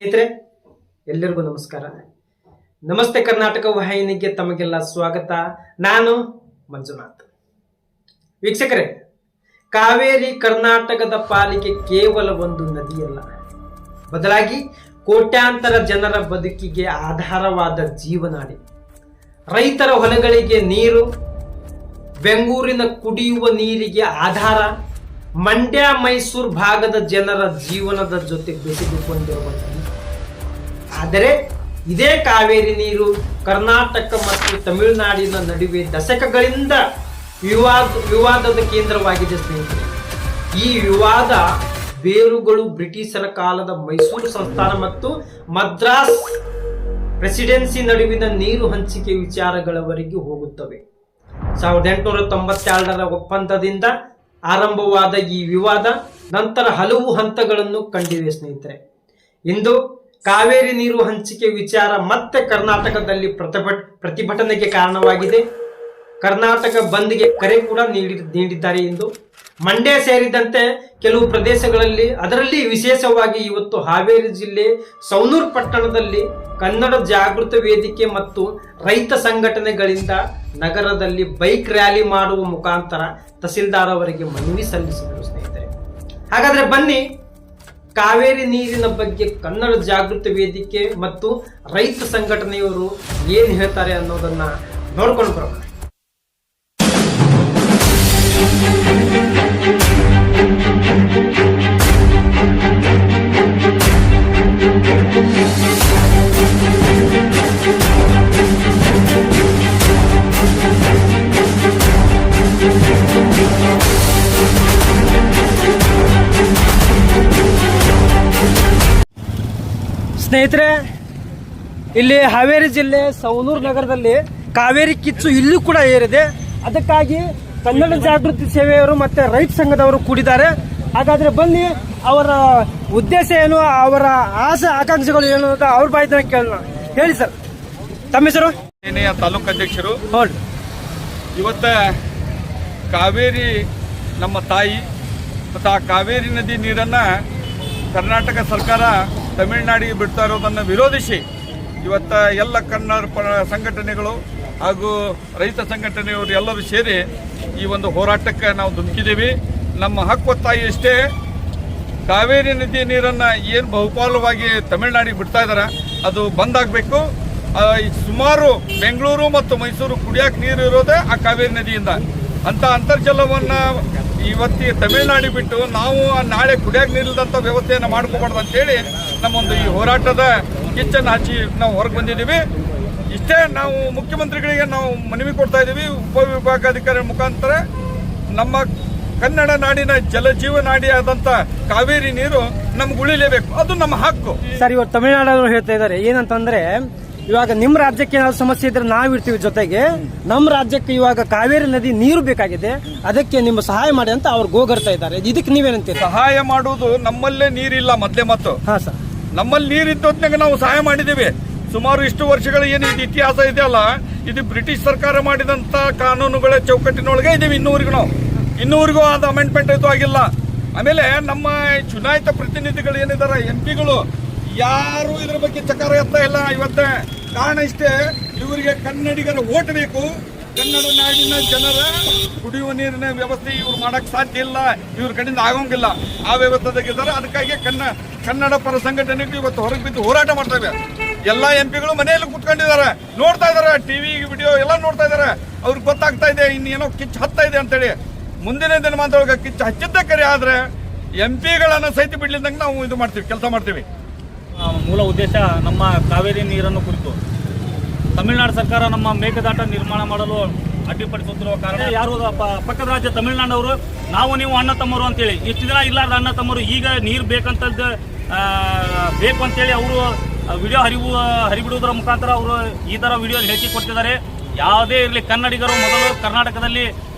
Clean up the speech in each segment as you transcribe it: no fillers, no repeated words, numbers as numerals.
ಸ್ನೇಹಿತರೆ ಎಲ್ಲರಿಗೂ ನಮಸ್ಕಾರ. ನಮಸ್ತೆ ಕರ್ನಾಟಕ ವಾಹಿನಿಗೆ ತಮಗೆಲ್ಲ ಸ್ವಾಗತ. ನಾನು ಮಂಜುನಾಥ್. ವೀಕ್ಷಕರೇ, ಕಾವೇರಿ ಕರ್ನಾಟಕದ ಪಾಲಿಗೆ ಕೇವಲ ಒಂದು ನದಿಯಲ್ಲ, ಬದಲಾಗಿ ಕೋಟ್ಯಾಂತರ ಜನರ ಬದುಕಿಗೆ ಆಧಾರವಾದ ಜೀವನಾಡಿ. ರೈತರ ಹೊಲಗಳಿಗೆ ನೀರು, ಬೆಂಗಳೂರಿನ ಕುಡಿಯುವ ನೀರಿಗೆ ಆಧಾರ, ಮಂಡ್ಯ ಮೈಸೂರು ಭಾಗದ ಜನರ ಜೀವನದ ಜೊತೆ ಬೆಸೆದುಕೊಂಡಿರುವ ನದಿ. ಆದರೆ ಇದೇ ಕಾವೇರಿ ನೀರು ಕರ್ನಾಟಕ ಮತ್ತು ತಮಿಳುನಾಡಿನ ನಡುವೆ ದಶಕಗಳಿಂದ ವಿವಾದದ ಕೇಂದ್ರವಾಗಿದೆ ಸ್ನೇಹಿತರೆ. ಈ ವಿವಾದ ಬೇರುಗಳು ಬ್ರಿಟಿಷರ ಕಾಲದ ಮೈಸೂರು ಸಂಸ್ಥಾನ ಮತ್ತು ಮದ್ರಾಸ್ ಪ್ರೆಸಿಡೆನ್ಸಿ ನಡುವಿನ ನೀರು ಹಂಚಿಕೆ ವಿಚಾರಗಳವರೆಗೆ ಹೋಗುತ್ತವೆ. 1892ರ ಒಪ್ಪಂದದಿಂದ ಆರಂಭವಾದ ಈ ವಿವಾದ ನಂತರ ಹಲವು ಹಂತಗಳನ್ನು ಕಂಡಿವೆ ಸ್ನೇಹಿತರೆ. ಇಂದು ಕಾವೇರಿ ನೀರು ಹಂಚಿಕೆ ವಿಚಾರ ಮತ್ತೆ ಕರ್ನಾಟಕದಲ್ಲಿ ಪ್ರತಿಭಟನೆಗೆ ಕಾರಣವಾಗಿದೆ. ಕರ್ನಾಟಕ ಬಂದ್ಗೆ ಕರೆ ಕೂಡ ನೀಡಿದ್ದಾರೆ ಎಂದು ಮಂಡ್ಯ ಸೇರಿದಂತೆ ಕೆಲವು ಪ್ರದೇಶಗಳಲ್ಲಿ, ಅದರಲ್ಲಿ ವಿಶೇಷವಾಗಿ ಇವತ್ತು ಹಾವೇರಿ ಜಿಲ್ಲೆ ಸವಣೂರು ಪಟ್ಟಣದಲ್ಲಿ ಕನ್ನಡ ಜಾಗೃತ ವೇದಿಕೆ ಮತ್ತು ರೈತ ಸಂಘಟನೆಗಳಿಂದ ನಗರದಲ್ಲಿ ಬೈಕ್ ರ್ಯಾಲಿ ಮಾಡುವ ಮುಖಾಂತರ ತಹಸೀಲ್ದಾರ್ ಅವರಿಗೆ ಮನವಿ ಸಲ್ಲಿಸಿದರು ಸ್ನೇಹಿತರೆ. ಹಾಗಾದ್ರೆ ಬನ್ನಿ, ಕಾವೇರಿ ನೀರಿನ ಬಗ್ಗೆ ಕನ್ನಡ ಜಾಗೃತ ವೇದಿಕೆ ಮತ್ತು ರೈತ ಸಂಘಟನೆಯವರು ಏನು ಹೇಳ್ತಾರೆ ಅನ್ನೋದನ್ನ ನೋಡ್ಕೊಂಡು ಬರೋಣ. ಸ್ನೇಹಿತರೆ, ಇಲ್ಲಿ ಹಾವೇರಿ ಜಿಲ್ಲೆ ಸವಣೂರು ನಗರದಲ್ಲಿ ಕಾವೇರಿ ಕಿಚ್ಚು ಇಲ್ಲೂ ಕೂಡ ಏರಿದೆ. ಅದಕ್ಕಾಗಿ ಕನ್ನಡ ಜಾಗೃತಿ ಸೇವೆಯವರು ಮತ್ತೆ ರೈತ ಸಂಘದವರು ಕೂಡಿದ್ದಾರೆ. ಹಾಗಾದ್ರೆ ಬನ್ನಿ, ಅವರ ಉದ್ದೇಶ ಏನು, ಅವರ ಆಸೆ ಆಕಾಂಕ್ಷೆಗಳು ಏನು ಅಂತ ಅವ್ರ ಬಾಯಿದ ಕೇಳೋಣ. ಹೇಳಿ ಸರ್, ತಮ್ಮ ಹೆಸರು? ತಾಲೂಕು ಅಧ್ಯಕ್ಷರು. ನೋಡಿ, ಇವತ್ತ ಕಾವೇರಿ ನಮ್ಮ ತಾಯಿ ಮತ್ತು ಆ ಕಾವೇರಿ ನದಿ ನೀರನ್ನು ಕರ್ನಾಟಕ ಸರ್ಕಾರ ತಮಿಳುನಾಡಿಗೆ ಬಿಡ್ತಾ ಇರೋದನ್ನು ವಿರೋಧಿಸಿ ಇವತ್ತು ಎಲ್ಲ ಕನ್ನಡ ಸಂಘಟನೆಗಳು ಹಾಗೂ ರೈತ ಸಂಘಟನೆಯವರು ಎಲ್ಲರೂ ಸೇರಿ ಈ ಒಂದು ಹೋರಾಟಕ್ಕೆ ನಾವು ಧುಮುಕಿದ್ದೀವಿ. ನಮ್ಮ ಹಕ್ಕು ಒತ್ತಾಯ ಇಷ್ಟೇ, ಕಾವೇರಿ ನದಿ ನೀರನ್ನು ಏನು ಬಹುಪಾಲವಾಗಿ ತಮಿಳುನಾಡಿಗೆ ಬಿಡ್ತಾ ಇದ್ದಾರೆ ಅದು ಬಂದಾಗಬೇಕು. ಸುಮಾರು ಬೆಂಗಳೂರು ಮತ್ತು ಮೈಸೂರು ಕುಡಿಯೋಕೆ ನೀರು ಇರೋದೇ ಆ ಕಾವೇರಿ ನದಿಯಿಂದ. ಅಂಥ ಅಂತರ್ಜಲವನ್ನು ಇವತ್ತಿಗೆ ತಮಿಳುನಾಡಿಗೆ ಬಿಟ್ಟು ನಾವು ನಾಳೆ ಕುಡಿಯೋಕೆ ನೀರಿಲ್ಲದಂಥ ವ್ಯವಸ್ಥೆಯನ್ನು ಮಾಡ್ಕೋಬಾರ್ದು ಅಂತೇಳಿ ನಮ್ಮೊಂದು ಈ ಹೋರಾಟದ ಕಿಚ್ಚನ್ನು ಹಚ್ಚಿ ನಾವು ಹೊರಗೆ ಬಂದಿದ್ದೀವಿ. ಇಷ್ಟೇ, ನಾವು ಮುಖ್ಯಮಂತ್ರಿಗಳಿಗೆ ನಾವು ಮನವಿ ಕೊಡ್ತಾ ಇದ್ದೀವಿ. ಉಪವಿಭಾಗಾಧಿಕಾರಿ ಮುಖಾಂತರ ನಮ್ಮ ಕನ್ನಡ ನಾಡಿನ ಜಲಜೀವನಾಡಿ ಆದಂಥ ಕಾವೇರಿ ನೀರು ನಮ್ಗೆ ಉಳಿಲೇಬೇಕು, ಅದು ನಮ್ಮ ಹಕ್ಕು. ಸರ್, ಇವತ್ತು ತಮಿಳುನಾಡು ಹೇಳ್ತಾ ಇದ್ದಾರೆ ಏನಂತಂದ್ರೆ, ಇವಾಗ ನಿಮ್ಮ ರಾಜ್ಯಕ್ಕೆ ಏನಾದ್ರು ಸಮಸ್ಯೆ ಇದ್ರೆ ನಾವಿರ್ತೀವಿ ಜೊತೆಗೆ, ನಮ್ಮ ರಾಜ್ಯಕ್ಕೆ ಇವಾಗ ಕಾವೇರಿ ನದಿ ನೀರು ಬೇಕಾಗಿದೆ, ಅದಕ್ಕೆ ನಿಮ್ಮ ಸಹಾಯ ಮಾಡಿ ಅಂತ ಅವ್ರು ಗೋಗರ್ತಾ ಇದ್ದಾರೆ. ಇದಕ್ಕೆ ನೀವೇನಂತೀರಿ? ಸಹಾಯ ಮಾಡುವುದು, ನಮ್ಮಲ್ಲೇ ನೀರಿಲ್ಲ ಮೊದಲೇ ಮತ್ತು ಸರ್, ನಮ್ಮಲ್ಲಿ ನೀರಿದ್ದೊತ್ನಾಗ ನಾವು ಸಹಾಯ ಮಾಡಿದ್ದೀವಿ. ಸುಮಾರು ಇಷ್ಟು ವರ್ಷಗಳ ಏನು ಇದು ಇತಿಹಾಸ ಇದೆಯಲ್ಲ, ಇದು ಬ್ರಿಟಿಷ್ ಸರ್ಕಾರ ಮಾಡಿದಂತ ಕಾನೂನುಗಳ ಚೌಕಟ್ಟಿನೊಳಗೆ ಇದ್ದೀವಿ. ಇನ್ನೂವರೆಗೂ ಅದು ಅಮೆಂಡ್ಮೆಂಟ್ ಇದು ಆಗಿಲ್ಲ. ಆಮೇಲೆ ನಮ್ಮ ಚುನಾಯಿತ ಪ್ರತಿನಿಧಿಗಳು ಏನಿದ್ದಾರೆ, ಎಂಪಿಗಳು, ಯಾರು ಇದ್ರ ಬಗ್ಗೆ ಚಕಾರ ಎತ್ತಾ ಇಲ್ಲ. ಇವತ್ತೇ ಕಾರಣ ಇಷ್ಟೇ, ಇವರಿಗೆ ಕನ್ನಡಿಗರ ಓಟ್ ಬೇಕು. ಕನ್ನಡ ನಾಡಿನ ಜನರ ಕುಡಿಯುವ ನೀರಿನ ವ್ಯವಸ್ಥೆ ಇವ್ರು ಮಾಡಕ್ ಸಾಧ್ಯ ಇಲ್ಲ, ಇವ್ರ ಕಡೆಯಿಂದ ಆಗೋಂಗಿಲ್ಲ. ಆ ವ್ಯವಸ್ಥೆದಾಗಿದ್ದಾರೆ. ಅದಕ್ಕಾಗಿ ಕನ್ನಡ ಪರ ಸಂಘಟನೆಗಳು ಇವತ್ತು ಹೊರಗೆ ಬಿದ್ದು ಹೋರಾಟ ಮಾಡ್ತವೆ. ಎಲ್ಲ ಎಂಪಿಗಳು ಮನೆಯಲ್ಲಿ ಕುತ್ಕೊಂಡಿದ್ದಾರೆ, ನೋಡ್ತಾ ಇದಾರೆ, ಟಿವಿ ವಿಡಿಯೋ ಎಲ್ಲ ನೋಡ್ತಾ ಇದಾರೆ. ಅವ್ರಿಗೆ ಗೊತ್ತಾಗ್ತಾ ಇದೆ ಇನ್ನೇನೋ ಕಿಚ್ಚು ಹತ್ತಾ ಇದೆ ಅಂತೇಳಿ. ಮುಂದಿನ ದಿನಮಾನದೊಳಗೆ ಕಿಚ್ಚು ಹಚ್ಚಿದ್ದ ಕರೆ ಆದ್ರೆ ಎಂಪಿಗಳನ್ನ ಸಹಿತ ಬಿಡ್ಲಿದ್ದಂಗೆ ನಾವು ಇದು ಮಾಡ್ತೀವಿ, ಕೆಲಸ ಮಾಡ್ತೀವಿ. ಮೂಲ ಉದ್ದೇಶ ನಮ್ಮ ಕಾವೇರಿ ನೀರನ್ನು ಕುರಿತು ತಮಿಳುನಾಡು ಸರ್ಕಾರ ನಮ್ಮ ಮೇಕೆದಾಟ ನಿರ್ಮಾಣ ಮಾಡಲು ಅಡ್ಡಿಪಡಿಸುತ್ತಿರುವ ಕಾರಣ ಯಾರು ಪಕ್ಕದ ರಾಜ್ಯ ತಮಿಳುನಾಡವರು ನಾವು ನೀವು ಅಣ್ಣ ತಮ್ಮರು ಅಂತೇಳಿ ಇಷ್ಟು ದಿನ ಇಲ್ಲಾರ್ದ ಅಣ್ಣ ತಮ್ಮರು ಈಗ ನೀರು ಬೇಕಂತದ್ದು ಬೇಕು ಅಂತೇಳಿ ಅವರು ವಿಡಿಯೋ ಹರಿಬಿಡುವುದರ ಮುಖಾಂತರ ಅವರು ಈ ಥರ ವಿಡಿಯೋ ಹೇಳಿಕೆ ಕೊಡ್ತಿದ್ದಾರೆ. ಯಾವುದೇ ಇರಲಿ, ಕನ್ನಡಿಗರು ಮೊದಲು ಕರ್ನಾಟಕದಲ್ಲಿ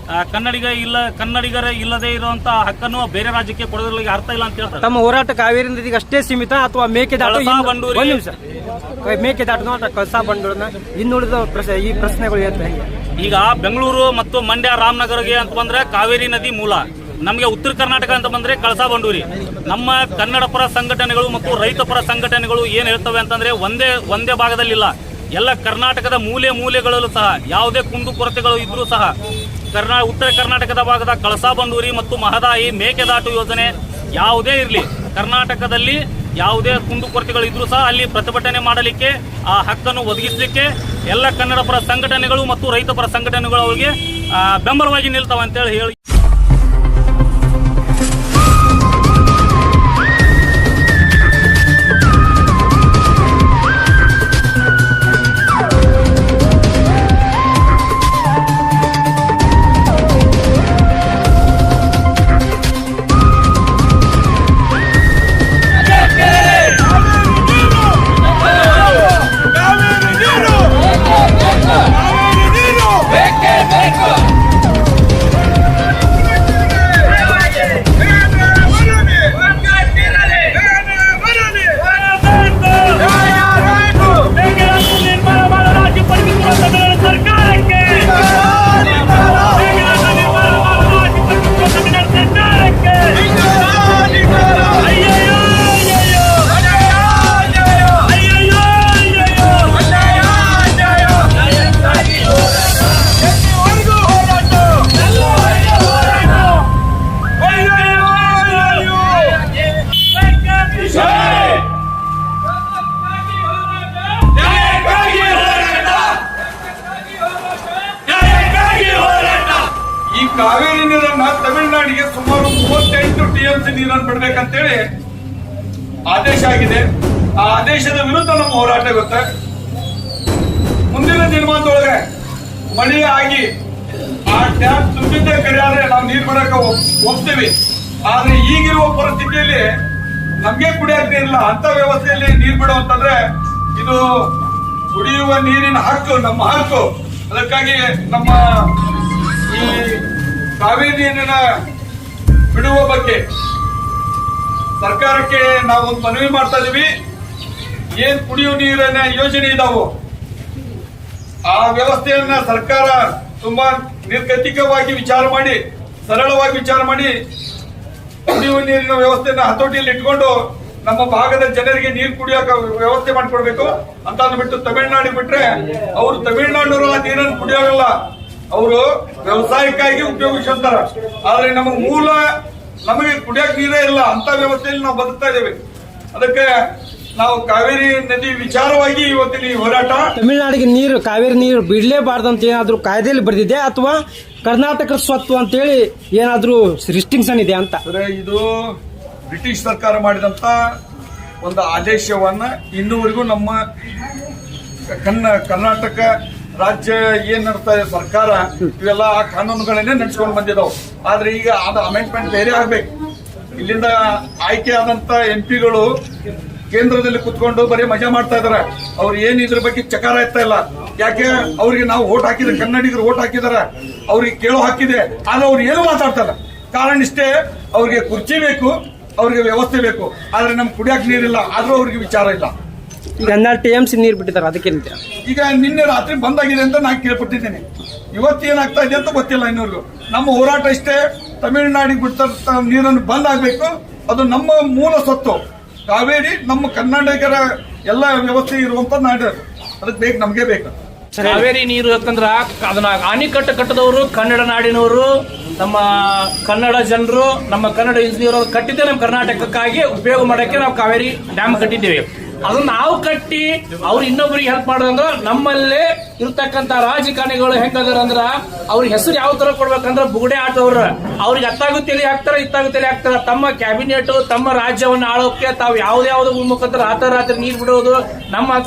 ಕನ್ನಡಿಗರ ಇಲ್ಲದೆ ಇರುವಂತ ಹಕ್ಕನ್ನು ಬೇರೆ ರಾಜ್ಯಕ್ಕೆ ಕೊಡೋದ್ರಲ್ಲಿ ಅರ್ಥ ಇಲ್ಲ ಅಂತ ಹೇಳ್ತಾರೆ. ತಮ್ಮ ಹೋರಾಟ ಕಾವೇರಿ ನದಿಗೆ ಅಷ್ಟೇ ಸೀಮಿತ ಅಥವಾ ಮೇಕೆದಾಟು ಕಳಸಾ ಬಂಡೂರಿನ ಇನ್ನುಳಿದ ಈ ಪ್ರಶ್ನೆಗಳು ಹೇಳ್ತಾರೆ. ಈಗ ಬೆಂಗಳೂರು ಮತ್ತು ಮಂಡ್ಯ ರಾಮನಗರಗೆ ಅಂತ ಬಂದ್ರೆ ಕಾವೇರಿ ನದಿ ಮೂಲ. ನಮಗೆ ಉತ್ತರ ಕರ್ನಾಟಕ ಅಂತ ಬಂದ್ರೆ ಕಳಸಾ ಬಂಡೂರಿ. ನಮ್ಮ ಕನ್ನಡ ಪರ ಸಂಘಟನೆಗಳು ಮತ್ತು ರೈತ ಪರ ಸಂಘಟನೆಗಳು ಏನ್ ಹೇಳ್ತವೆ ಅಂತಂದ್ರೆ ಒಂದೇ ಭಾಗದಲ್ಲಿಲ್ಲ, ಎಲ್ಲ ಕರ್ನಾಟಕದ ಮೂಲೆಗಳಲ್ಲೂ ಸಹ ಯಾವುದೇ ಕುಂದು ಕೊರತೆಗಳು ಇದ್ರೂ ಸಹ ಉತ್ತರ ಕರ್ನಾಟಕದ ಭಾಗದ ಕಳಸಾ ಬಂಡೂರಿ ಮತ್ತು ಮಹದಾಯಿ ಮೇಕೆದಾಟು ಯೋಜನೆ ಯಾವುದೇ ಇರಲಿ, ಕರ್ನಾಟಕದಲ್ಲಿ ಯಾವುದೇ ಕುಂದು ಕೊರತೆಗಳು ಇದ್ರೂ ಸಹ ಅಲ್ಲಿ ಪ್ರತಿಭಟನೆ ಮಾಡಲಿಕ್ಕೆ ಆ ಹಕ್ಕನ್ನು ಒದಗಿಸಲಿಕ್ಕೆ ಎಲ್ಲ ಕನ್ನಡ ಪರ ಸಂಘಟನೆಗಳು ಮತ್ತು ರೈತ ಪರ ಸಂಘಟನೆಗಳು ಅವರಿಗೆ ಬೆಂಬಲವಾಗಿ ನಿಲ್ತಾವೆ ಅಂತೇಳಿ ಹೇಳಿ ಕಾವೇರಿ ನೀರನ್ನ ತಮಿಳುನಾಡಿಗೆ ಸುಮಾರು 38 TMC ನೀರನ್ನು ಬಿಡ್ಬೇಕಂತೇಳಿ ಆದೇಶ ಆಗಿದೆ. ಆ ಆದೇಶದ ವಿರುದ್ಧ ನಮ್ಮ ಹೋರಾಟ ಇರುತ್ತೆ. ಮುಂದಿನ ದಿನಮಾನದೊಳಗೆ ಮಳೆ ಆಗಿ ಆ ಟ್ಯಾಪ್ ತುಂಬಿದ್ದೇ ಕರೆ ಆದ್ರೆ ನಾವು ನೀರು ಬಿಡಕ್ಕೆ ಹೋಗ್ತೀವಿ. ಆದ್ರೆ ಈಗಿರುವ ಪರಿಸ್ಥಿತಿಯಲ್ಲಿ ನಮ್ಗೆ ಕುಡಿಯಕ್ಕೆ ನೀರಿಲ್ಲ, ಅಂತ ವ್ಯವಸ್ಥೆಯಲ್ಲಿ ನೀರು ಬಿಡುವಂತಂದ್ರೆ ಇದು ಕುಡಿಯುವ ನೀರಿನ ಹಕ್ಕು, ನಮ್ಮ ಹಕ್ಕು. ಅದಕ್ಕಾಗಿ ನಮ್ಮ ಈ ಕಾವೇರಿ ನೀರಿನ ಬಿಡುವ ಬಗ್ಗೆ ಸರ್ಕಾರಕ್ಕೆ ನಾವೊಂದು ಮನವಿ ಮಾಡ್ತಾ ಇದೀವಿ. ಏನ್ ಕುಡಿಯುವ ನೀರಿನ ಯೋಜನೆ ಇದಾವು ಆ ವ್ಯವಸ್ಥೆಯನ್ನ ಸರ್ಕಾರ ತುಂಬಾ ನಿರ್ಗತಿಕವಾಗಿ ವಿಚಾರ ಮಾಡಿ, ಸರಳವಾಗಿ ವಿಚಾರ ಮಾಡಿ ಕುಡಿಯುವ ನೀರಿನ ವ್ಯವಸ್ಥೆಯನ್ನ ಹತೋಟಿಯಲ್ಲಿ ಇಟ್ಕೊಂಡು ನಮ್ಮ ಭಾಗದ ಜನರಿಗೆ ನೀರು ಕುಡಿಯೋಕ ವ್ಯವಸ್ಥೆ ಮಾಡಿಕೊಡ್ಬೇಕು ಅಂತ ಅಂದ್ಬಿಟ್ಟು ತಮಿಳುನಾಡಿಗೆ ಬಿಟ್ರೆ ಅವರು ತಮಿಳುನಾಡಿನವರು ಆ ನೀರನ್ನು ಕುಡಿಯೋಲ್ಲ, ಅವರು ವ್ಯವಸಾಯಕ್ಕಾಗಿ ಉಪಯೋಗಿಸ್ತಾರೆ. ಆದ್ರೆ ನಮಗೆ ಕುಡಿಯಕ್ಕೆ ನೀರೇ ಇಲ್ಲ, ಅಂತ ವ್ಯವಸ್ಥೆಯಲ್ಲಿ ನಾವು ಬದುಕ್ತಾ ಇದ್ದೇವೆ. ಅದಕ್ಕೆ ನಾವು ಕಾವೇರಿ ನದಿ ವಿಚಾರವಾಗಿ ಇವತ್ತಿನ ಈ ಹೋರಾಟ. ತಮಿಳುನಾಡಿಗೆ ಕಾವೇರಿ ನೀರು ಬಿಡಲೇಬಾರ್ದು ಅಂತ ಏನಾದ್ರೂ ಕಾಯ್ದೆಯಲ್ಲಿ ಬರೆದಿದೆ ಅಥವಾ ಕರ್ನಾಟಕ ಸ್ವತ್ತು ಅಂತೇಳಿ ಏನಾದ್ರೂ ರಿಸ್ಟ್ರಿಕ್ಷನ್ ಇದೆ ಅಂತ? ಇದು ಬ್ರಿಟಿಷ್ ಸರ್ಕಾರ ಮಾಡಿದಂತ ಒಂದು ಆದೇಶವನ್ನ ಇನ್ನೂವರೆಗೂ ನಮ್ಮ ಕರ್ನಾಟಕ ರಾಜ್ಯ ಏನ್ ನಡೆಸ್ತಾ ಇದೆ ಸರ್ಕಾರ, ಇವೆಲ್ಲ ಆ ಕಾನೂನುಗಳನ್ನೇ ನಡೆಸ್ಕೊಂಡು ಬಂದಿದ್ದಾವೆ. ಆದ್ರೆ ಈಗ ಅದು ಅಮೆಂಡ್ಮೆಂಟ್ ಬೇರೆ ಆಗ್ಬೇಕು. ಇಲ್ಲಿಂದ ಆಯ್ಕೆ ಆದಂತ MP-ಗಳು ಕೇಂದ್ರದಲ್ಲಿ ಕುತ್ಕೊಂಡು ಬರೀ ಮಜಾ ಮಾಡ್ತಾ ಇದಾರೆ. ಅವ್ರು ಏನ್ ಇದ್ರ ಬಗ್ಗೆ ಚಕಾರ ಇರ್ತಾ ಇಲ್ಲ. ಯಾಕೆ ಅವ್ರಿಗೆ ನಾವು ಓಟ್ ಹಾಕಿದ್ರೆ, ಕನ್ನಡಿಗರು ಓಟ್ ಹಾಕಿದಾರೆ, ಅವ್ರಿಗೆ ಕೇಳೋ ಹಾಕಿದೆ. ಆದ್ರೆ ಅವ್ರು ಏನು ಮಾತಾಡ್ತಾರೆ? ಕಾರಣ ಇಷ್ಟೇ, ಅವ್ರಿಗೆ ಕುರ್ಚಿ ಬೇಕು, ಅವ್ರಿಗೆ ವ್ಯವಸ್ಥೆ ಬೇಕು, ಆದ್ರೆ ನಮ್ಗೆ ಕುಡಿಯಕ್ಕೆ ನೀರಿಲ್ಲ, ಆದ್ರೂ ಅವ್ರಿಗೆ ವಿಚಾರ ಇಲ್ಲ. ಈಗ 12 TMC ನೀರು ಬಿಟ್ಟಿದ್ದಾರೆ, ಅದಕ್ಕೇನಿದೆ? ಈಗ ನಿನ್ನೆ ರಾತ್ರಿ ಬಂದಾಗಿದೆ ಅಂತ ನಾನು ಕೇಳ್ಪಟ್ಟಿದ್ದೇನೆ. ಇವತ್ತೇನಾಗ್ತಾ ಇದೆ ಅಂತ ಗೊತ್ತಿಲ್ಲ ಇನ್ನೂರ್ಗು. ನಮ್ಮ ಹೋರಾಟ ಇಷ್ಟೇ, ತಮಿಳುನಾಡಿಗೆ ಬಿಡ್ತಾ ನೀರನ್ನು ಬಂದ್ ಆಗ್ಬೇಕು. ಅದು ನಮ್ಮ ಮೂಲ ಸ್ವತ್ತು ಕಾವೇರಿ, ನಮ್ಮ ಕರ್ನಾಟಕರ ಎಲ್ಲ ವ್ಯವಸ್ಥೆ ಇರುವಂತ ನಾಡು, ಅದಕ್ಕೆ ಬೇಕು, ನಮ್ಗೆ ಬೇಕು ಕಾವೇರಿ ನೀರು. ಯಾಕಂದ್ರ ಅದನ್ನ ಅಣೆಕಟ್ಟು ಕಟ್ಟದವರು ಕನ್ನಡ ನಾಡಿನವರು, ನಮ್ಮ ಕನ್ನಡ ಜನರು, ನಮ್ಮ ಕನ್ನಡ ಇಂಜಿನಿಯರ್ ಕಟ್ಟಿದ್ದೆ ನಮ್ಮ ಕರ್ನಾಟಕಕ್ಕಾಗಿ ಉಪಯೋಗ ಮಾಡಕ್ಕೆ ನಾವು ಕಾವೇರಿ ಡ್ಯಾಮ್ ಕಟ್ಟಿದ್ದೇವೆ. ಅದನ್ನ ನಾವು ಕಟ್ಟಿ ಅವ್ರು ಇನ್ನೊಬ್ಬರಿಗೆ ಹೆಲ್ಪ್ ಮಾಡೋದಂದ್ರ ನಮ್ಮಲ್ಲೇ ಇರ್ತಕ್ಕಂತ ರಾಜಕಾರಣಿಗಳು ಹೆಂಗದಾರ ಅಂದ್ರ ಅವ್ರಿಗೆ ಹೆಸರು ಯಾವ ತರ ಕೊಡ್ಬೇಕಂದ್ರ ಬುಗುಡೆ ಆಟವ್ರ ಅವ್ರಿಗೆ ಅತ್ತಾಗೂ ತಲೆ ಹಾಕ್ತಾರ, ಇತ್ತಾಗೂ ತಲೆ ಹಾಕ್ತಾರ. ತಮ್ಮ ಕ್ಯಾಬಿನೆಟ್, ತಮ್ಮ ರಾಜ್ಯವನ್ನು ಆಳೋಕೆ ತಾವು ಯಾವ್ದಾವ್ದು ಮುಖಾಂತರ ರಾತ್ರಿ ನೀರು ಬಿಡೋದು.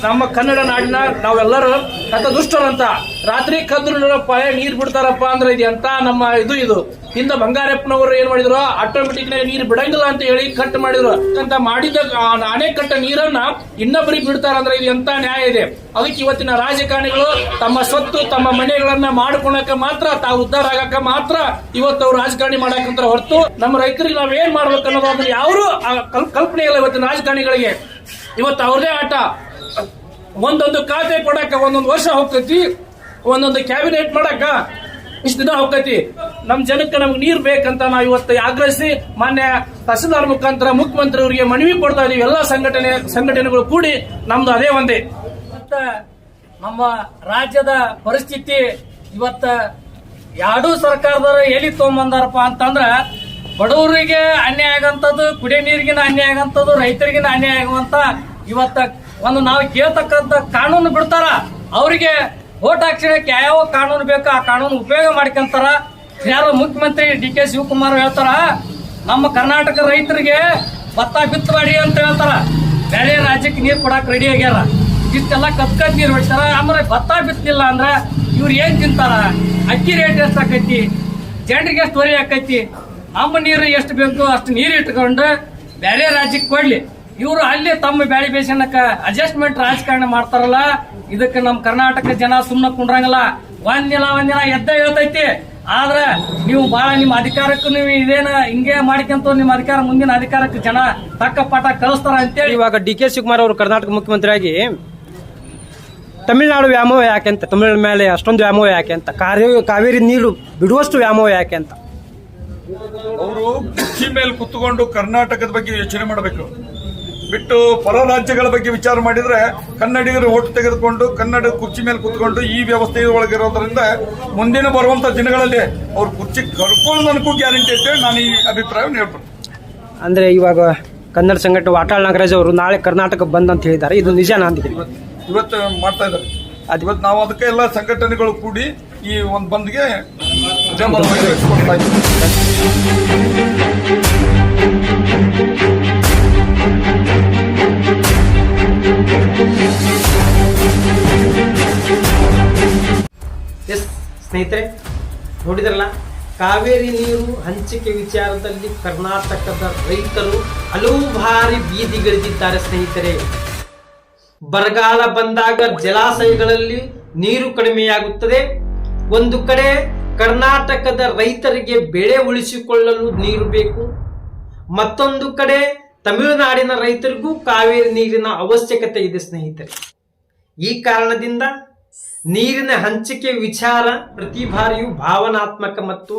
ನಮ್ಮ ಕನ್ನಡ ನಾಡಿನ ನಾವೆಲ್ಲರೂ ಅಂತ ದುಷ್ಟರಂತ ರಾತ್ರಿ ಕದ್ರು ಪಯ ನೀರ್ ಬಿಡ್ತಾರಪ್ಪ ಅಂದ್ರೆ ಇದು ಅಂತ ನಮ್ಮ ಇದು ಹಿಂದ ಬಂಗಾರಪ್ಪನವರು ಏನ್ ಮಾಡಿದ್ರು, ಆಟೋಮೆಟಿಕ್ ನೀರು ಬಿಡಂಗಿಲ್ಲ ಅಂತ ಹೇಳಿ ಕಟ್ ಮಾಡಿದ್ರು. ಅಂತ ಮಾಡಿದ ಅಣೆಕಟ್ಟ ನೀರನ್ನ ಇನ್ನೊಬ್ಬರಿಗೆ ಬಿಡ್ತಾರಂದ್ರೆ ಇದು ಎಂತ ನ್ಯಾಯ ಇದೆ? ಅದಕ್ಕೆ ಇವತ್ತಿನ ರಾಜಕಾರಣಿಗಳು ತಮ್ಮ ಸ್ವತ್ತು, ತಮ್ಮ ಮನೆಗಳನ್ನ ಮಾಡ್ಕೊಳಕ ಮಾತ್ರ, ತಾವು ಉದ್ಧಾರ ಆಗಕ ಮಾತ್ರ ಇವತ್ತು ಅವ್ರು ರಾಜಕಾರಣಿ ಮಾಡಕಂತ ಹೊರತು ನಮ್ಮ ರೈತರಿಗೆ ನಾವೇನ್ ಮಾಡ್ಬೇಕು ಅನ್ನೋದು ಯಾರು ಕಲ್ಪನೆ ಇಲ್ಲ ಇವತ್ತಿನ ರಾಜಕಾರಣಿಗಳಿಗೆ. ಇವತ್ತು ಅವ್ರದೇ ಆಟ. ಒಂದೊಂದು ಖಾತೆ ಕೊಡಕ ಒಂದೊಂದು ವರ್ಷ ಹೋಗ್ತೈತಿ, ಒಂದೊಂದು ಕ್ಯಾಬಿನೆಟ್ ಮಾಡಕ ಇಷ್ಟು ದಿನ ಹೋಗ್ತೈತಿ. ನಮ್ ಜನಕ್ಕೆ ನಮ್ಗೆ ನೀರ್ ಬೇಕಂತ ನಾವು ಇವತ್ತು ಆಗ್ರಹಿಸಿ ಮಾನ್ಯ ತಹಸೀಲ್ದಾರ್ ಮುಖಾಂತರ ಮುಖ್ಯಮಂತ್ರಿ ಅವರಿಗೆ ಮನವಿ ಕೊಡ್ತಾ ಇದೀವಿ. ಎಲ್ಲಾ ಸಂಘಟನೆಗಳು ಕೂಡಿ ನಮ್ದು ಅದೇ ಒಂದೇ. ಇವತ್ತ ನಮ್ಮ ರಾಜ್ಯದ ಪರಿಸ್ಥಿತಿ ಇವತ್ತ ಎರಡೂ ಸರ್ಕಾರದವರು ಎಲ್ಲಿ ತಗೊಂಬಂದಾರಪ್ಪ ಅಂತಂದ್ರ ಬಡವರಿಗೆ ಅನ್ಯಾಯ ಆಗಂತದ್ದು, ಕುಡಿಯ ನೀರಿಗಿನ ಅನ್ಯಾಯ ಆಗಂತದ್ದು, ರೈತರಿಗಿನ ಅನ್ಯಾಯ ಆಗುವಂತ ಇವತ್ತ ಒಂದು ನಾವು ಕೇಳ್ತಕ್ಕಂತ ಕಾನೂನು ಬಿಡ್ತಾರ. ಅವರಿಗೆ ವೋಟ್ ಹಾಕ್ಸಕ್ಕೆ ಯಾವ ಕಾನೂನು ಬೇಕೋ ಆ ಕಾನೂನು ಉಪಯೋಗ ಮಾಡ್ಕೊಂತಾರ. ಯಾರು ಮುಖ್ಯಮಂತ್ರಿ DK ಶಿವಕುಮಾರ್ ಹೇಳ್ತಾರ, ನಮ್ಮ ಕರ್ನಾಟಕ ರೈತರಿಗೆ ಭತ್ತ ಬಿತ್ತಬೇಡಿ ಅಂತ ಹೇಳ್ತಾರ. ಬೇರೆ ರಾಜ್ಯಕ್ಕೆ ನೀರು ಕೊಡಕ್ ರೆಡಿ ಆಗ್ಯಾರ. ಇಷ್ಟೆಲ್ಲ ಕತ್ ನೀರು ಹೊಡಿತಾರ. ಆಮೇಲೆ ಭತ್ತ ಬಿತ್ತಲಿಲ್ಲ ಅಂದ್ರೆ ಇವ್ರು ಏನ್ ತಿಂತಾರ? ಅಕ್ಕಿ ರೇಟ್ ಎಷ್ಟು ಆಕೈತಿ, ಜನರಿಗೆ ಎಷ್ಟು ಹೊರೆ ಆಕೈತಿ? ನಮ್ಮ ನೀರು ಎಷ್ಟು ಬೇಕು ಅಷ್ಟು ನೀರು ಇಟ್ಕೊಂಡು ಬೇರೆ ರಾಜ್ಯಕ್ಕೆ ಕೊಡ್ಲಿ. ಇವರು ಅಲ್ಲಿ ತಮ್ಮ ಬ್ಯಾಳಿ ಬೇಸನಕ್ಕ ಅಡ್ಜಸ್ಟ್ಮೆಂಟ್ ರಾಜಕಾರಣ ಮಾಡ್ತಾರಲ್ಲ, ಇದಕ್ಕೆ ನಮ್ಮ ಕರ್ನಾಟಕ ಜನ ಸುಮ್ಮನೆ ಕುಂಡ್ರಂಗಲ್ಲ. ಒಂದಿನ ಎದ್ದ ಹೇಳ್ತೈತಿ. ಆದ್ರ ನೀವು ಬಹಳ ನಿಮ್ಮ ಅಧಿಕಾರಕ್ಕೂ ನೀವು ಇದೇನ ಹಿಂಗೆ ಮಾಡ್ಕೊಂತ ನಿಮ್ಮ ಅಧಿಕಾರ ಮುಂದಿನ ಅಧಿಕಾರಕ್ಕೆ ಜನ ತಕ್ಕ ಪಾಠ ಕಲಿಸ್ತಾರ ಅಂತೇಳಿ. ಇವಾಗ DK ಶಿವಕುಮಾರ್ ಅವರು ಕರ್ನಾಟಕ ಮುಖ್ಯಮಂತ್ರಿಯಾಗಿ ತಮಿಳುನಾಡು ವ್ಯಾಮೋಹ ಯಾಕೆ ಅಂತ, ತಮಿಳು ಮೇಲೆ ಅಷ್ಟೊಂದು ವ್ಯಾಮೋಹ ಯಾಕೆ ಅಂತ, ಕಾವೇರಿ ನೀರು ಬಿಡುವಷ್ಟು ವ್ಯಾಮೋಹ ಯಾಕೆ ಅಂತ ಅವರು ಕುರ್ಚಿ ಮೇಲೆ ಕುತ್ಕೊಂಡು ಕರ್ನಾಟಕದ ಬಗ್ಗೆ ಯೋಚನೆ ಮಾಡಬೇಕು ಬಿಟ್ಟು ಪರ ರಾಜ್ಯಗಳ ಬಗ್ಗೆ ವಿಚಾರ ಮಾಡಿದ್ರೆ ಕನ್ನಡಿಗರು ಓಟು ತೆಗೆದುಕೊಂಡು ಕನ್ನಡ ಕುರ್ಚಿ ಮೇಲೆ ಕುತ್ಕೊಂಡು ಈ ವ್ಯವಸ್ಥೆ ಒಳಗಿರೋದ್ರಿಂದ ಮುಂದಿನ ಬರುವಂತ ದಿನಗಳಲ್ಲಿ ಅವ್ರು ಕುರ್ಚಿ ಕರ್ಕೊಳ್ಳೋದಕ್ಕೂ ಗ್ಯಾರಂಟಿ ಐತೆ. ನಾನು ಈ ಅಭಿಪ್ರಾಯವನ್ನು ಹೇಳ್ತೀನಿ. ಅಂದ್ರೆ ಇವಾಗ ಕನ್ನಡ ಸಂಘಟನೆ ವಾಟಾಳ್ ನಾಗರಾಜ್ ಅವರು ನಾಳೆ ಕರ್ನಾಟಕ ಬಂದ್ ಅಂತ ಹೇಳಿದ್ದಾರೆ. ಇದು ನಿಜನಾ ಅಂತ ಇವತ್ತು ಮಾಡ್ತಾ ಇದ್ದಾರೆ. ಇವತ್ತು ನಾವು ಅದಕ್ಕೆ ಎಲ್ಲ ಸಂಘಟನೆಗಳು ಕೂಡಿ ಈ ಒಂದು ಬಂದ್ಗೆ ಕೊಡ್ತಾ ಇದ್ದೀವಿ. ಎಸ್ ಸ್ನೇಹಿತರೆ, ನೋಡಿದ್ರಲ್ಲ, ಕಾವೇರಿ ನೀರು ಹಂಚಿಕೆ ವಿಚಾರದಲ್ಲಿ ಕರ್ನಾಟಕದ ರೈತರು ಹಲವು ಬಾರಿ ಬೀದಿಗಿಳಿದಿದ್ದಾರೆ ಸ್ನೇಹಿತರೆ. ಬರಗಾಲ ಬಂದಾಗ ಜಲಾಶಯಗಳಲ್ಲಿ ನೀರು ಕಡಿಮೆಯಾಗುತ್ತದೆ. ಒಂದು ಕಡೆ ಕರ್ನಾಟಕದ ರೈತರಿಗೆ ಬೆಳೆ ಉಳಿಸಿಕೊಳ್ಳಲು ನೀರು ಬೇಕು, ಮತ್ತೊಂದು ಕಡೆ ತಮಿಳುನಾಡಿನ ರೈತರಿಗೂ ಕಾವೇರಿ ನೀರಿನ ಅವಶ್ಯಕತೆ ಇದೆ ಸ್ನೇಹಿತರೆ. ಈ ಕಾರಣದಿಂದ ನೀರಿನ ಹಂಚಿಕೆ ವಿಚಾರ ಪ್ರತಿ ಬಾರಿಯೂ ಭಾವನಾತ್ಮಕ ಮತ್ತು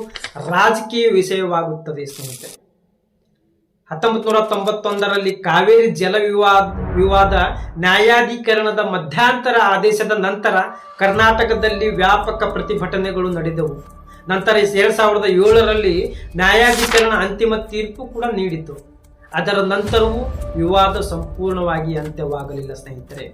ರಾಜಕೀಯ ವಿಷಯವಾಗುತ್ತದೆ ಸ್ನೇಹಿತರೆ. 1991ರಲ್ಲಿ ಕಾವೇರಿ ಜಲ ವಿವಾದ ನ್ಯಾಯಾಧೀಕರಣದ ಮಧ್ಯಂತರ ಆದೇಶದ ನಂತರ ಕರ್ನಾಟಕದಲ್ಲಿ ವ್ಯಾಪಕ ಪ್ರತಿಭಟನೆಗಳು ನಡೆದವು. ನಂತರ 2007ರಲ್ಲಿ ನ್ಯಾಯಾಧೀಕರಣ ಅಂತಿಮ ತೀರ್ಪು ಕೂಡ ನೀಡಿತು. ಅದರ ನಂತರವೂ ವಿವಾದ ಸಂಪೂರ್ಣವಾಗಿ ಅಂತ್ಯವಾಗಲಿಲ್ಲ ಸ್ನೇಹಿತರೆ.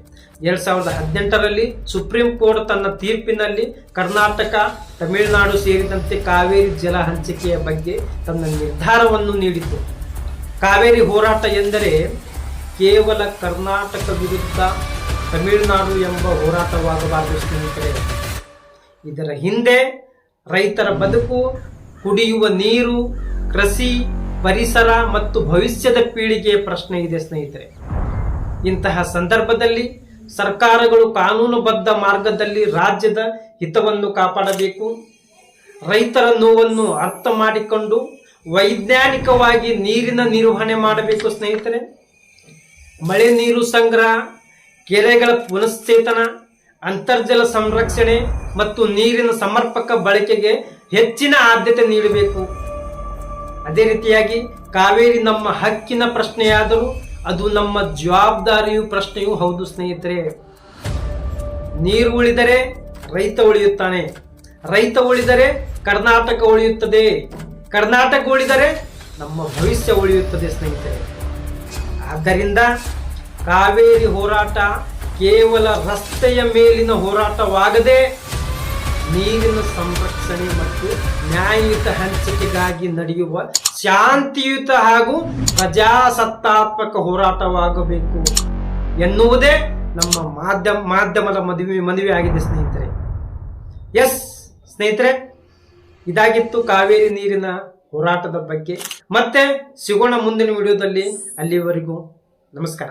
2018ರಲ್ಲಿ ಸುಪ್ರೀಂ ಕೋರ್ಟ್ ತನ್ನ ತೀರ್ಪಿನಲ್ಲಿ ಕರ್ನಾಟಕ, ತಮಿಳುನಾಡು ಸೇರಿದಂತೆ ಕಾವೇರಿ ಜಲ ಹಂಚಿಕೆಯ ಬಗ್ಗೆ ತನ್ನ ನಿರ್ಧಾರವನ್ನು ನೀಡಿತು. ಕಾವೇರಿ ಹೋರಾಟ ಎಂದರೆ ಕೇವಲ ಕರ್ನಾಟಕ ವಿರುದ್ಧ ತಮಿಳುನಾಡು ಎಂಬ ಹೋರಾಟವಾಗಬಾರದು ಸ್ನೇಹಿತರೆ. ಇದರ ಹಿಂದೆ ರೈತರ ಬದುಕು, ಕುಡಿಯುವ ನೀರು, ಕೃಷಿ, ಪರಿಸರ ಮತ್ತು ಭವಿಷ್ಯದ ಪೀಳಿಗೆಯ ಪ್ರಶ್ನೆ ಇದೆ ಸ್ನೇಹಿತರೆ. ಇಂತಹ ಸಂದರ್ಭದಲ್ಲಿ ಸರ್ಕಾರಗಳು ಕಾನೂನುಬದ್ಧ ಮಾರ್ಗದಲ್ಲಿ ರಾಜ್ಯದ ಹಿತವನ್ನು ಕಾಪಾಡಬೇಕು. ರೈತರ ನೋವನ್ನು ಅರ್ಥ ಮಾಡಿಕೊಂಡು ವೈಜ್ಞಾನಿಕವಾಗಿ ನೀರಿನ ನಿರ್ವಹಣೆ ಮಾಡಬೇಕು ಸ್ನೇಹಿತರೆ. ಮಳೆ ನೀರು ಸಂಗ್ರಹ, ಕೆರೆಗಳ ಪುನಶ್ಚೇತನ, ಅಂತರ್ಜಲ ಸಂರಕ್ಷಣೆ ಮತ್ತು ನೀರಿನ ಸಮರ್ಪಕ ಬಳಕೆಗೆ ಹೆಚ್ಚಿನ ಆದ್ಯತೆ ನೀಡಬೇಕು. ಅದೇ ರೀತಿಯಾಗಿ ಕಾವೇರಿ ನಮ್ಮ ಹಕ್ಕಿನ ಪ್ರಶ್ನೆಯಾದರೂ ಅದು ನಮ್ಮ ಜವಾಬ್ದಾರಿಯು ಪ್ರಶ್ನೆಯೂ ಹೌದು ಸ್ನೇಹಿತರೆ. ನೀರು ಉಳಿದರೆ ರೈತ ಉಳಿಯುತ್ತಾನೆ, ರೈತ ಉಳಿದರೆ ಕರ್ನಾಟಕ ಉಳಿಯುತ್ತದೆ, ಕರ್ನಾಟಕ ಉಳಿದರೆ ನಮ್ಮ ಭವಿಷ್ಯ ಉಳಿಯುತ್ತದೆ ಸ್ನೇಹಿತರೆ. ಆದ್ದರಿಂದ ಕಾವೇರಿ ಹೋರಾಟ ಕೇವಲ ರಸ್ತೆಯ ಮೇಲಿನ ಹೋರಾಟವಾಗದೆ ನೀರಿನ ಸಂರಕ್ಷಣೆ ಮತ್ತು ನ್ಯಾಯಯುತ ಹಂಚಿಕೆಗಾಗಿ ನಡೆಯುವ ಶಾಂತಿಯುತ ಹಾಗೂ ಪ್ರಜಾಸತ್ತಾತ್ಮಕ ಹೋರಾಟವಾಗಬೇಕು ಎನ್ನುವುದೇ ನಮ್ಮ ಮಾಧ್ಯಮದ ಮದುವೆ ಆಗಿದೆ ಸ್ನೇಹಿತರೆ. ಎಸ್ ಸ್ನೇಹಿತರೆ, ಇದಾಗಿತ್ತು ಕಾವೇರಿ ನೀರಿನ ಹೋರಾಟದ ಬಗ್ಗೆ. ಮತ್ತೆ ಸಿಗೋಣ ಮುಂದಿನ ವಿಡಿಯೋದಲ್ಲಿ. ಅಲ್ಲಿವರೆಗೂ ನಮಸ್ಕಾರ.